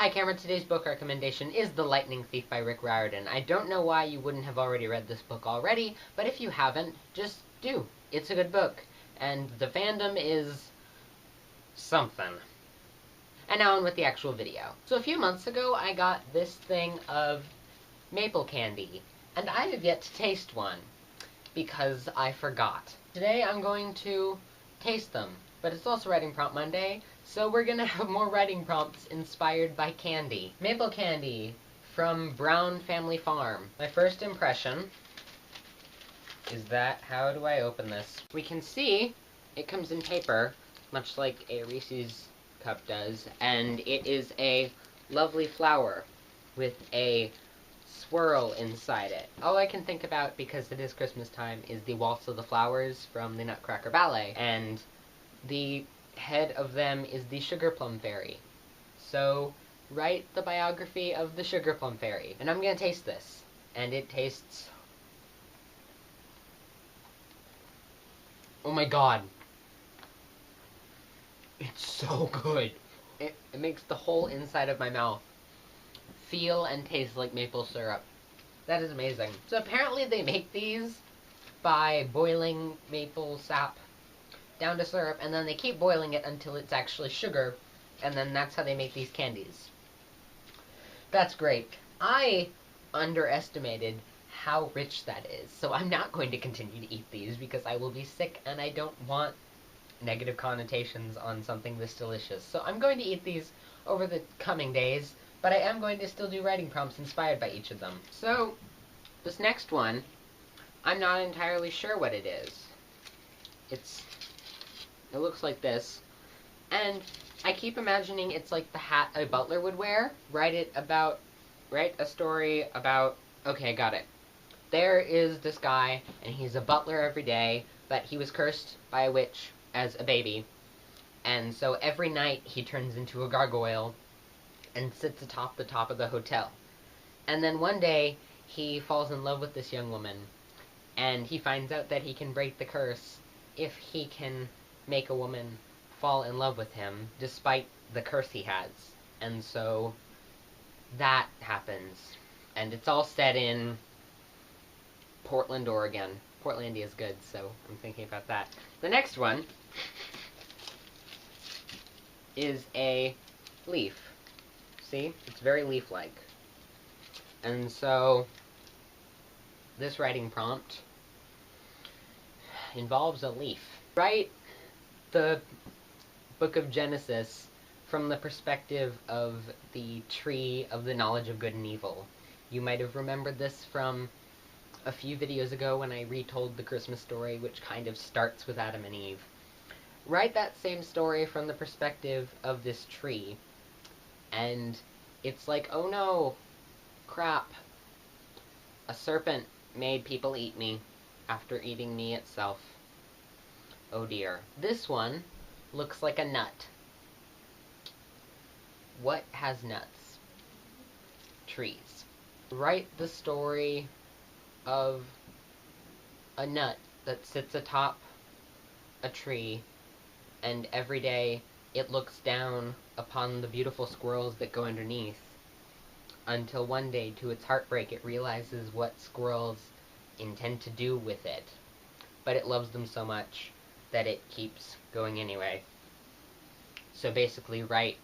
Hi Cameron, today's book recommendation is The Lightning Thief by Rick Riordan. I don't know why you wouldn't have already read this book already, but if you haven't, just do. It's a good book, and the fandom is something. And now on with the actual video. So a few months ago, I got this thing of maple candy, and I have yet to taste one, because I forgot. Today I'm going to taste them, but it's also Writing Prompt Monday, so we're gonna have more writing prompts inspired by candy. Maple candy from Brown Family Farm. My first impression is that, how do I open this? We can see it comes in paper, much like a Reese's cup does, and it is a lovely flower with a swirl inside it. All I can think about, because it is Christmas time, is the Waltz of the Flowers from the Nutcracker Ballet, and the head of them is the Sugar Plum Fairy. So, write the biography of the Sugar Plum Fairy. And I'm gonna taste this. And it tastes... oh my god. It's so good. It makes the whole inside of my mouth feel and taste like maple syrup. That is amazing. So apparently they make these by boiling maple sap down to syrup, and then they keep boiling it until it's actually sugar, and then that's how they make these candies. That's great. I underestimated how rich that is, so I'm not going to continue to eat these because I will be sick and I don't want negative connotations on something this delicious. So I'm going to eat these over the coming days, but I am going to still do writing prompts inspired by each of them. So, this next one, I'm not entirely sure what it is. It looks like this, and I keep imagining it's like the hat a butler would wear. Write a story about, okay, got it. There is this guy, and he's a butler every day, but he was cursed by a witch as a baby, and so every night he turns into a gargoyle and sits atop the top of the hotel. And then one day, he falls in love with this young woman, and he finds out that he can break the curse if he can make a woman fall in love with him, despite the curse he has. And so, that happens. And it's all set in Portland, Oregon. Portlandia is good, so I'm thinking about that. The next one is a leaf. See? It's very leaf-like. And so, this writing prompt involves a leaf. Write the book of Genesis from the perspective of the tree of the knowledge of good and evil. You might have remembered this from a few videos ago when I retold the Christmas story, which kind of starts with Adam and Eve. Write that same story from the perspective of this tree, and it's like, oh no, crap, a serpent made people eat me after eating me itself. Oh dear. This one looks like a nut. What has nuts? Trees. Write the story of a nut that sits atop a tree, and every day it looks down upon the beautiful squirrels that go underneath, until one day, to its heartbreak, it realizes what squirrels intend to do with it. But it loves them so much that it keeps going anyway. So basically, write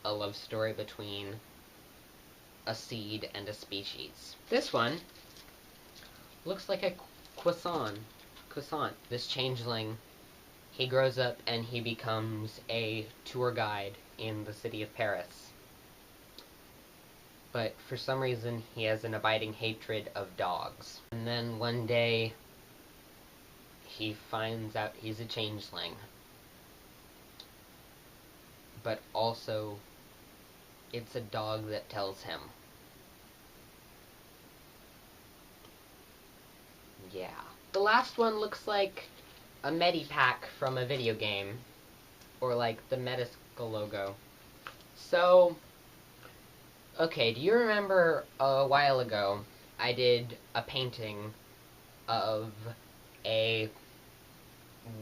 a love story between a seed and a species. This one looks like a croissant. This changeling, he grows up and he becomes a tour guide in the city of Paris. But for some reason, he has an abiding hatred of dogs. And then one day, he finds out he's a changeling. But also, it's a dog that tells him. Yeah. The last one looks like a Medipack from a video game, or like the Metaskull logo. So, okay, do you remember a while ago I did a painting of a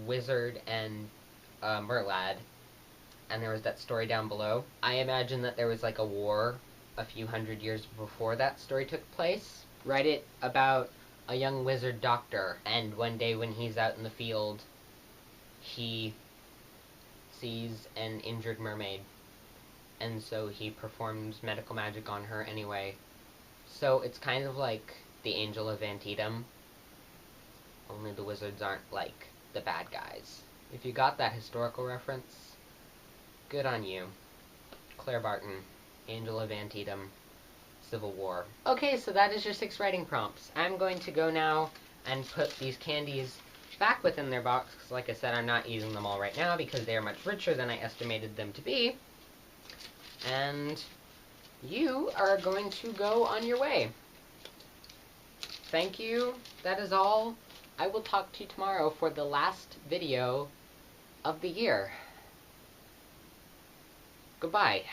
wizard and a merlad, and there was that story down below. I imagine that there was like a war a few hundred years before that story took place. Write it about a young wizard doctor, and one day when he's out in the field, he sees an injured mermaid, and so he performs medical magic on her anyway. So it's kind of like the Angel of Antietam, only the wizards aren't like the bad guys. If you got that historical reference, good on you. Claire Barton, Angel of Antietam, Civil War. Okay, so that is your 6 writing prompts. I'm going to go now and put these candies back within their box, because like I said, I'm not using them all right now because they are much richer than I estimated them to be. And you are going to go on your way. Thank you. That is all. I will talk to you tomorrow for the last video of the year. Goodbye.